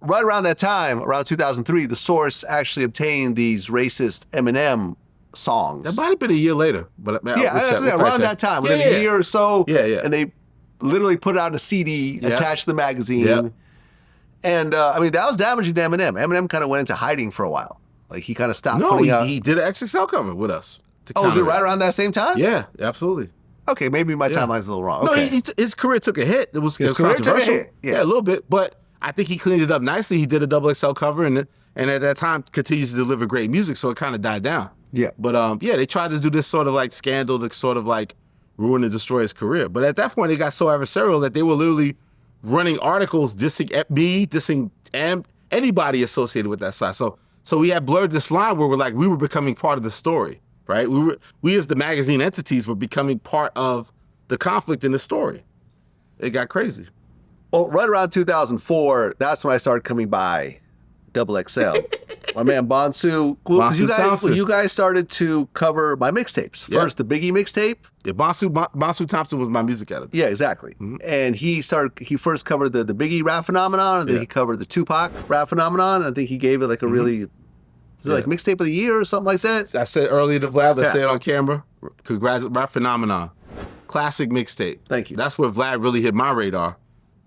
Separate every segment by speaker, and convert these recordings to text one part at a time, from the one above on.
Speaker 1: right around that time, around 2003, the Source actually obtained these racist Eminem songs.
Speaker 2: That might have been a year later, but
Speaker 1: around that time, within a year or so.
Speaker 2: Yeah.
Speaker 1: And they literally put it out a CD attached to the magazine.
Speaker 2: Yep.
Speaker 1: And I mean, that was damaging to Eminem. Eminem kind of went into hiding for a while. Like he kind of stopped putting out.
Speaker 2: He did an XXL cover with us.
Speaker 1: Was it right around that same time?
Speaker 2: Yeah, absolutely.
Speaker 1: Okay, maybe my timeline's a little wrong. Okay.
Speaker 2: No, his career took a hit. His
Speaker 1: career took a hit.
Speaker 2: Yeah, a little bit, but I think he cleaned it up nicely. He did a XXL cover, and at that time continues to deliver great music, so it kind of died down.
Speaker 1: Yeah.
Speaker 2: But they tried to do this sort of like scandal to sort of like ruin and destroy his career. But at that point, it got so adversarial that they were literally running articles dissing me, dissing anybody associated with that side. So we had blurred this line where we were becoming part of the story, right? We as the magazine entities were becoming part of the conflict in the story. It got crazy.
Speaker 1: Well, right around 2004, that's when I started coming by XXL. My man Bonsu, you guys started to cover my mixtapes. First, the Biggie mixtape.
Speaker 2: Yeah, Bonsu Thompson was my music editor.
Speaker 1: Yeah, exactly. Mm-hmm. And he first covered the Biggie rap phenomenon, and then he covered the Tupac rap phenomenon. I think he gave it like a really, like mixtape of the year or something like that?
Speaker 2: I said earlier to Vlad, let's say it on camera. Congratulations, rap phenomenon. Classic mixtape.
Speaker 1: Thank you.
Speaker 2: That's where Vlad really hit my radar.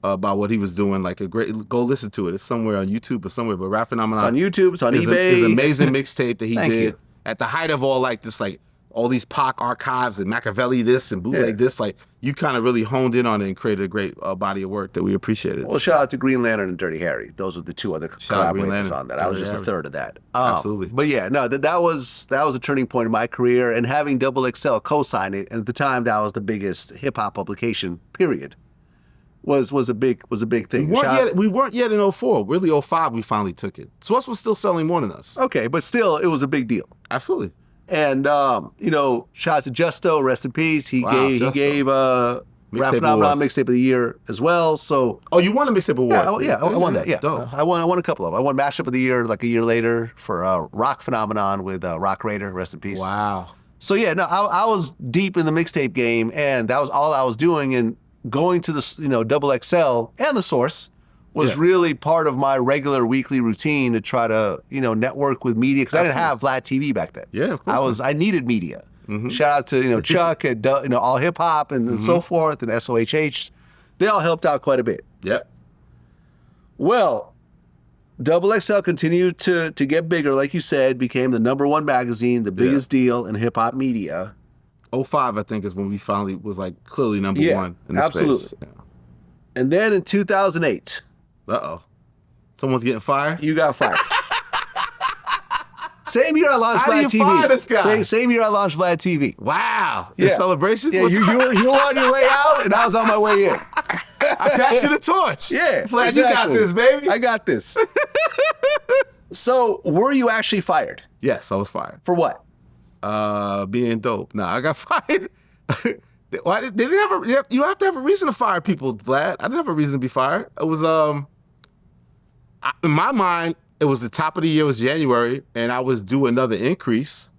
Speaker 2: About what he was doing, like go listen to it. It's somewhere on YouTube or somewhere, but Rap Phenomenon.
Speaker 1: It's on YouTube, it's on eBay.
Speaker 2: It's an amazing mixtape that he did
Speaker 1: you.
Speaker 2: at the height of all all these Pac archives and Machiavelli this and bootleg this. Like you kind of really honed in on it and created a great body of work that we appreciated.
Speaker 1: Well, shout out to Green Lantern and Dirty Harry. Those were the two other collaborators on that. I was just a third of that.
Speaker 2: Absolutely.
Speaker 1: But yeah, no, that was a turning point in my career, and having XXL co-sign it, and at the time that was the biggest hip hop publication, period. Was a big thing.
Speaker 2: We weren't yet in 04. Really 05 we finally took it. Source was still selling more than us.
Speaker 1: Okay, but still it was a big deal.
Speaker 2: Absolutely.
Speaker 1: And shout out to Justo, rest in peace. He gave Rap Phenomenon Mixtape of the Year as well. So
Speaker 2: you won a Mixtape Award.
Speaker 1: I won that. Yeah. I won a couple of them. I won Mashup of the Year like a year later for Rock Phenomenon with Rock Raider, rest in peace.
Speaker 2: Wow.
Speaker 1: So yeah, no, I was deep in the mixtape game, and that was all I was doing. And going to the XXL and the Source was really part of my regular weekly routine to try to network with media, because I didn't have Vlad TV back then.
Speaker 2: Yeah, of course.
Speaker 1: I needed media. Mm-hmm. Shout out to Chuck and All Hip Hop and so forth, and SOHH. They all helped out quite a bit.
Speaker 2: Yep.
Speaker 1: Well, XXL continued to get bigger, like you said, became the #1 magazine, the biggest deal in hip hop media.
Speaker 2: 05, I think, is when we finally was like clearly #1 in the space. Yeah.
Speaker 1: And then in 2008.
Speaker 2: Someone's getting fired?
Speaker 1: You got fired. Same year I launched Vlad TV.
Speaker 2: Fire this guy?
Speaker 1: Same year I launched Vlad TV.
Speaker 2: Wow. Yeah. Your celebration?
Speaker 1: Yeah, you were on your way out, and I was on my way in.
Speaker 2: I passed you the torch.
Speaker 1: Yeah.
Speaker 2: Vlad, exactly. You got this, baby.
Speaker 1: I got this. So, were you actually fired?
Speaker 2: Yes, I was fired.
Speaker 1: For what?
Speaker 2: Being dope. No, I got fired. You don't have to have a reason to fire people, Vlad. I didn't have a reason to be fired. It was, in my mind, it was the top of the year, it was January, and I was due another increase.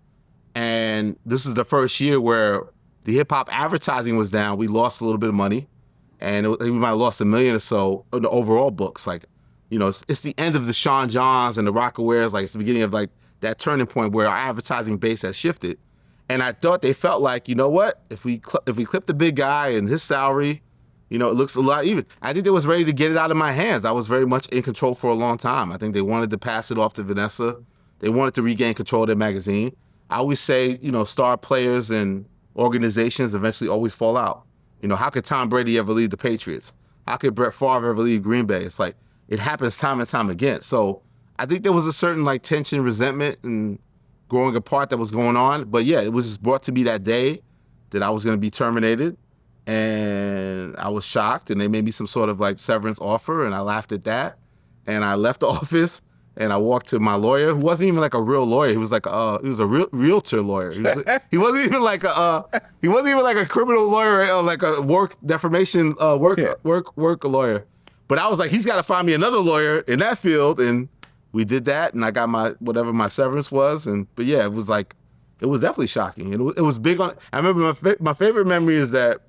Speaker 2: And this is the first year where the hip hop advertising was down. We lost a little bit of money, and we might have lost $1 million or so in the overall books. Like, it's the end of the Sean Johns and the Rockawares. Like, it's the beginning of like that turning point where our advertising base has shifted. And I thought they felt like, you know what? If we clip the big guy and his salary, it looks a lot even. I think they was ready to get it out of my hands. I was very much in control for a long time. I think they wanted to pass it off to Vanessa. They wanted to regain control of their magazine. I always say, star players and organizations eventually always fall out. How could Tom Brady ever lead the Patriots? How could Brett Favre ever lead Green Bay? It's like, it happens time and time again. So I think there was a certain like tension, resentment, and growing apart that was going on. But yeah, it was just brought to me that day that I was going to be terminated. And I was shocked, and they made me some sort of like severance offer, and I laughed at that. And I left the office, and I walked to my lawyer, who wasn't even like a real lawyer. He was like a realtor lawyer. He wasn't even like a criminal lawyer or like a work defamation work lawyer. But I was like, he's got to find me another lawyer in that field, and we did that, and I got whatever my severance was. But yeah, it was definitely shocking. It was big on. I remember my favorite memory is that,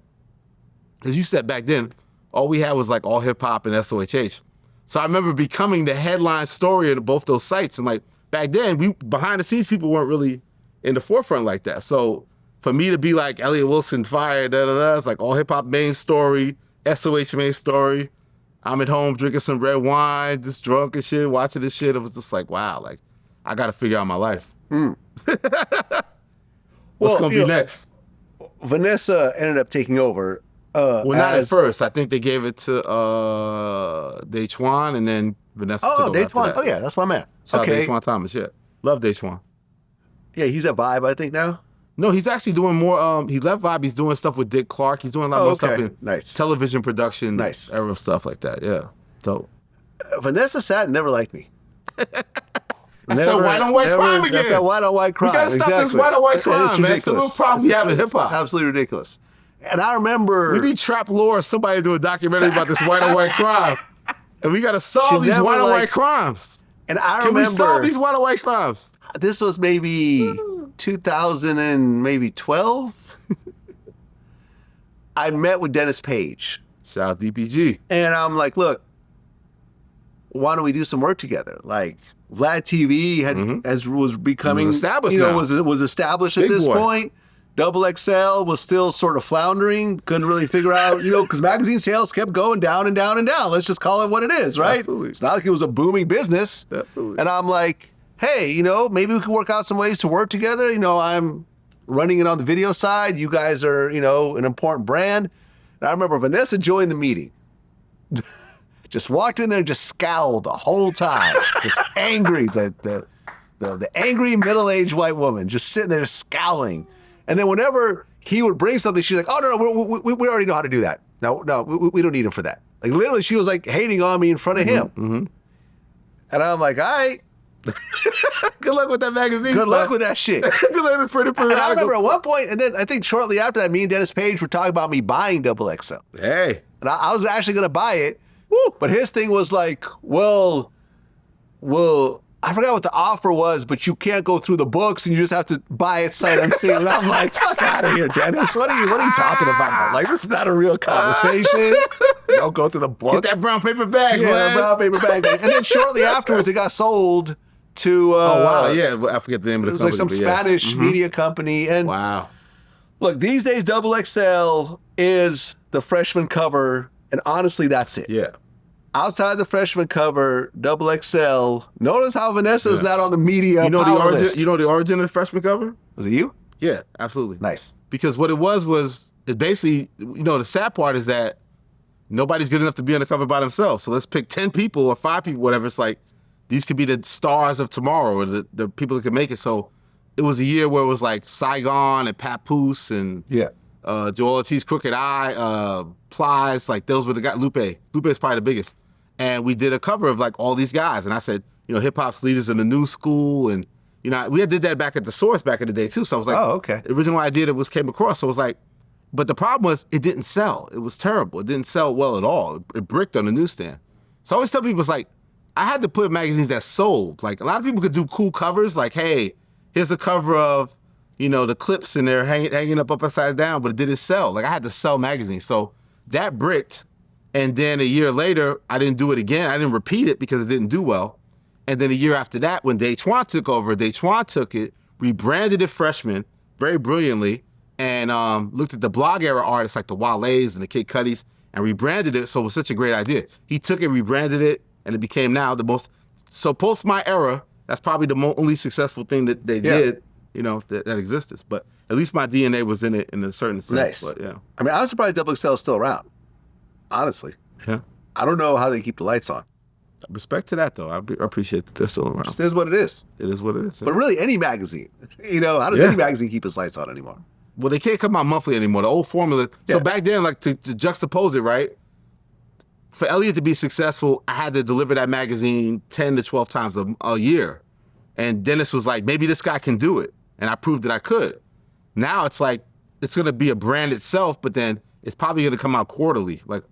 Speaker 2: as you said back then, all we had was like All Hip Hop and SOHH. So I remember becoming the headline story of both those sites. And like back then, behind the scenes, people weren't really in the forefront like that. So for me to be like Elliott Wilson fired, it's like all hip hop main story, SOH main story. I'm at home drinking some red wine, just drunk and shit, watching this shit. It was just like, wow, like I got to figure out my life. What's going to be next?
Speaker 1: Vanessa ended up taking over.
Speaker 2: Well, not at first. I think they gave it to Daechuan, and then Vanessa took over after that.
Speaker 1: Oh, yeah, that's my man.
Speaker 2: Shout out Daechuan Thomas, yeah. Love Daechuan.
Speaker 1: Yeah, he's at Vibe, I think, now.
Speaker 2: No, he's actually doing more. He left Vibe. He's doing stuff with Dick Clark. He's doing a lot more stuff in television production, era of stuff like that. Yeah. So
Speaker 1: Vanessa Satten never liked me.
Speaker 2: That's that white on white crime again.
Speaker 1: That's that white on white crime.
Speaker 2: We gotta stop this white on white crime, man. It's a real problem we have in hip hop.
Speaker 1: Absolutely ridiculous. And I remember
Speaker 2: we need Trap Lore, somebody to do a documentary about this white on white crime, and we gotta solve these white on white crimes.
Speaker 1: And I
Speaker 2: remember, can we solve these white on white crimes?
Speaker 1: This was maybe 2012. I met with Dennis Page.
Speaker 2: Shout out DPG.
Speaker 1: And I'm like, look, why don't we do some work together? Like Vlad TV was becoming,
Speaker 2: was established
Speaker 1: was established at this point. XXL was still sort of floundering, couldn't really figure out, because magazine sales kept going down and down and down. Let's just call it what it is, right?
Speaker 2: Absolutely.
Speaker 1: It's not like it was a booming business.
Speaker 2: Absolutely.
Speaker 1: And I'm like, hey, maybe we can work out some ways to work together. I'm running it on the video side. You guys are, an important brand. And I remember Vanessa joined the meeting. Just walked in there and just scowled the whole time. Just angry. The angry middle-aged white woman just sitting there scowling. And then whenever he would bring something, she's like, oh, no, we already know how to do that. No, we don't need him for that. Like, literally, she was like hating on me in front of him.
Speaker 2: Mm-hmm.
Speaker 1: And I'm like, all right.
Speaker 2: Good luck with that magazine
Speaker 1: Good luck with that shit.
Speaker 2: Good luck with
Speaker 1: and I remember at one point, and then I think shortly after that, me and Dennis Page were talking about me buying XXL.
Speaker 2: Hey.
Speaker 1: And I was actually going to buy it. Woo. But his thing was like, well, I forgot what the offer was, but you can't go through the books and you just have to buy it sight unseen. And I'm like, fuck out of here, Dennis. What are you talking about? Like, this is not a real conversation. Don't go through the book.
Speaker 2: Get that brown paper bag, man.
Speaker 1: Yeah, brown paper bag. And then shortly afterwards, it got sold to...
Speaker 2: oh, wow. Yeah, I forget the name of the company.
Speaker 1: It was like some Spanish media company. And
Speaker 2: wow.
Speaker 1: Look, these days, XXL is the freshman cover, and honestly, that's it.
Speaker 2: Yeah.
Speaker 1: Outside the freshman cover, XXL. Notice how Vanessa's not on the media power list.
Speaker 2: You know the origin of the freshman cover?
Speaker 1: Was it you?
Speaker 2: Yeah, absolutely.
Speaker 1: Nice.
Speaker 2: Because what it was it basically, the sad part is that nobody's good enough to be on the cover by themselves. So let's pick 10 people or 5 people, whatever. It's like, these could be the stars of tomorrow or the people that could make it. So it was a year where it was like Saigon and Papoose and Joel Ortiz, Crooked Eye, Plies, like those were the guys. Lupe is probably the biggest. And we did a cover of like all these guys. And I said, hip hop's leaders in the new school. And, we did that back at the Source back in the day too. So I was like,
Speaker 1: oh, okay.
Speaker 2: The original idea that came across. So it was like, but the problem was it didn't sell. It was terrible. It didn't sell well at all. It bricked on the newsstand. So I always tell people, it's like, I had to put magazines that sold. Like a lot of people could do cool covers. Like, hey, here's a cover of, the clips in there hanging up upside down, but it didn't sell. Like I had to sell magazines. So that bricked. And then a year later, I didn't do it again. I didn't repeat it because it didn't do well. And then a year after that, when Daechuan took over, Daechuan took it, rebranded it Freshman very brilliantly, and looked at the blog era artists like the Wale's and the Kid Cudis and rebranded it. So it was such a great idea. He took it, rebranded it, and it became now the most. So post my era, that's probably the only successful thing that they did, that existed. But at least my DNA was in it in a certain sense.
Speaker 1: Nice.
Speaker 2: But, yeah.
Speaker 1: I mean, I'm surprised XXL is still around. Honestly.
Speaker 2: Yeah.
Speaker 1: I don't know how they keep the lights on.
Speaker 2: Respect to that, though. I appreciate that they're still around.
Speaker 1: It is what it is.
Speaker 2: It is what it is. Yeah.
Speaker 1: But really, any magazine, how does any magazine keep its lights on anymore?
Speaker 2: Well, they can't come out monthly anymore. The old formula. So back then, like to juxtapose it, right? For Elliott to be successful, I had to deliver that magazine 10 to 12 times a year. And Dennis was like, maybe this guy can do it. And I proved that I could. Now it's like, it's going to be a brand itself, but then it's probably going to come out quarterly, like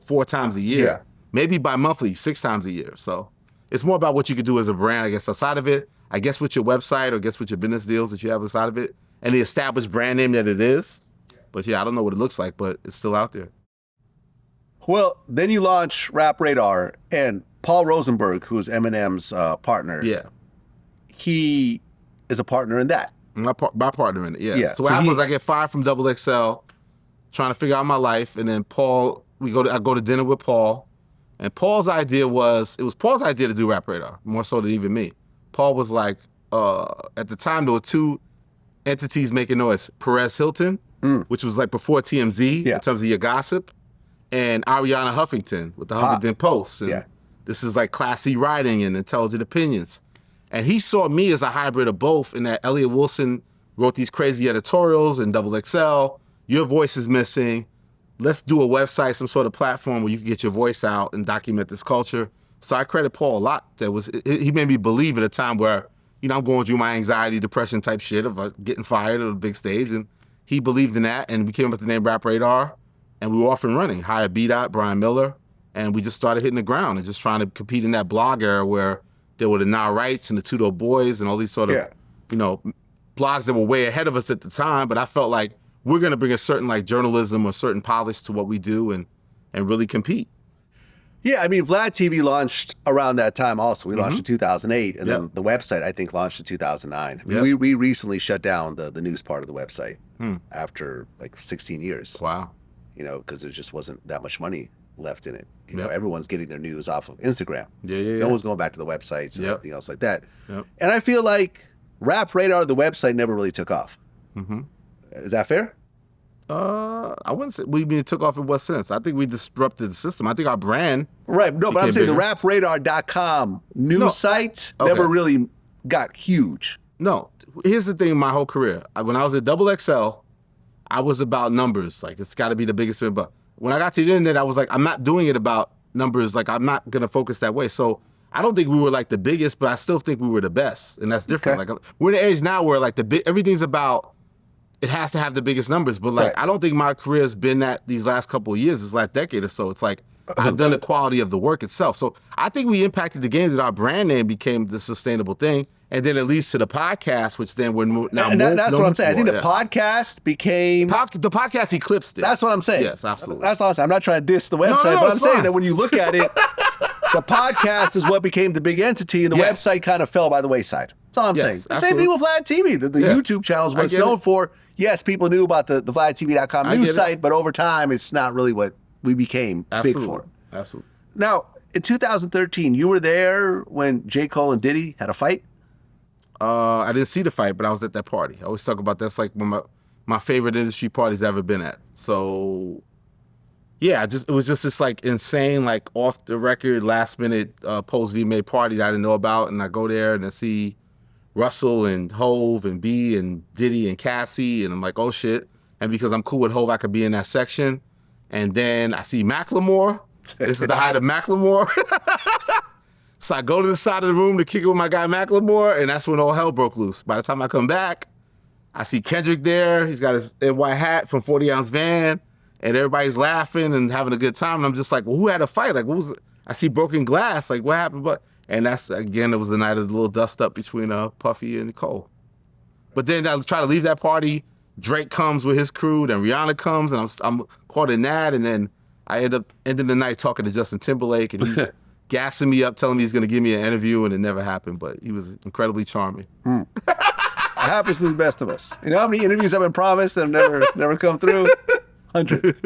Speaker 2: 4 times a year.
Speaker 1: Yeah.
Speaker 2: Maybe bi-monthly, 6 times a year. So it's more about what you could do as a brand, I guess, outside of it. I guess with your website or I guess with your business deals that you have outside of it and the established brand name that it is. But yeah, I don't know what it looks like, but it's still out there.
Speaker 1: Well, then you launch Rap Radar, and Paul Rosenberg, who's Eminem's partner,
Speaker 2: Yeah.
Speaker 1: he is a partner in that.
Speaker 2: My partner in it, yeah.
Speaker 1: Yeah,
Speaker 2: So what
Speaker 1: so
Speaker 2: happened
Speaker 1: he-
Speaker 2: was I get fired from XXL, trying to figure out my life, and then Paul, I go to dinner with Paul, and Paul's idea was, it was Paul's idea to do Rap Radar, more so than even me. Paul was like, at the time there were two entities making noise, Perez Hilton, which was like before TMZ
Speaker 1: Yeah.
Speaker 2: in terms of your gossip, and Ariana Huffington with the Huffington Post. And
Speaker 1: Yeah.
Speaker 2: this is like classy writing and intelligent opinions. And he saw me as a hybrid of both, in that Elliott Wilson wrote these crazy editorials in XXL. Your voice is missing. Let's do a website, some sort of platform where you can get your voice out and document this culture. So I credit Paul a lot. He made me believe at a time where, I'm going through my anxiety, depression type shit of getting fired at a big stage. And he believed in that, and we came up with the name Rap Radar. And we were off and running. Hired B-Dot, Brian Miller, and we just started hitting the ground and just trying to compete in that blog era where there were the Now Rights and the Two Dope Boys and all these sort of, blogs that were way ahead of us at the time. But I felt like we're going to bring a certain like journalism or certain polish to what we do and really compete.
Speaker 1: Yeah, I mean, Vlad TV launched around that time also. We launched in 2008, and then the website, I think, launched in 2009. I mean, we recently shut down the news part of the website after like 16 years.
Speaker 2: Wow.
Speaker 1: Because there just wasn't that much money left in it. Everyone's getting their news off of Instagram.
Speaker 2: Yeah.
Speaker 1: No one's going back to the websites and everything else like that.
Speaker 2: Yep.
Speaker 1: And I feel like Rap Radar, the website, never really took off. Is that fair?
Speaker 2: I wouldn't say we took off in what sense. I think we disrupted the system. I think our brand.
Speaker 1: Right. No, but I'm saying
Speaker 2: bigger.
Speaker 1: the rapradar.com news site never really got huge.
Speaker 2: No. Here's the thing, my whole career. When I was at XXL, I was about numbers. Like, it's got to be the biggest thing. But when I got to the internet, I was like, I'm not doing it about numbers. Like, I'm not going to focus that way. So I don't think we were like the biggest, but I still think we were the best. And that's different.
Speaker 1: Okay.
Speaker 2: Like, we're in an age now where like everything's about, it has to have the biggest numbers. But like, I don't think my career has been that these last couple of years, this last decade or so. It's like, I've done the quality of the work itself. So I think we impacted the game that our brand name became the sustainable thing. And then it leads to the podcast, which then we're now
Speaker 1: and that's what I'm saying. I think the podcast became...
Speaker 2: the podcast eclipsed it.
Speaker 1: That's what I'm saying.
Speaker 2: Yes, absolutely.
Speaker 1: That's all I'm saying. I'm not trying to diss the website, but I'm
Speaker 2: it's
Speaker 1: saying
Speaker 2: fine.
Speaker 1: that when you look at it, the podcast is what became the big entity, and the website kind of fell by the wayside. That's all I'm saying. The same thing with Vlad TV. The YouTube channel is what it's known for. Yes, people knew about the VladTV.com news site, but over time, it's not really what we became big for.
Speaker 2: Absolutely.
Speaker 1: Now, in 2013, you were there when J. Cole and Diddy had a fight?
Speaker 2: I didn't see the fight, but I was at that party. I always talk about that's like one of my favorite industry parties I've ever been at. So, yeah, it was just this like insane, like off the record, last minute post VMA party that I didn't know about, and I go there and I see Russell and Hove and B and Diddy and Cassie, and I'm like, oh shit. And because I'm cool with Hove, I could be in that section. And then I see Macklemore. This is the height of Macklemore. So I go to the side of the room to kick it with my guy Macklemore, and that's when all hell broke loose. By the time I come back, I see Kendrick there. He's got his NY hat from 40 Ounce Van, and everybody's laughing and having a good time. And I'm just like, well, who had a fight? Like, what was it? I see broken glass. Like, what happened? And that's, again, it was the night of the little dust up between Puffy and Cole. But then I try to leave that party. Drake comes with his crew, then Rihanna comes, and I'm caught in that. And then I end up ending the night talking to Justin Timberlake, and he's gassing me up, telling me he's going to give me an interview, and it never happened. But he was incredibly charming.
Speaker 1: It happens to the best of us. You know how many interviews have been promised that have never come through? Hundreds.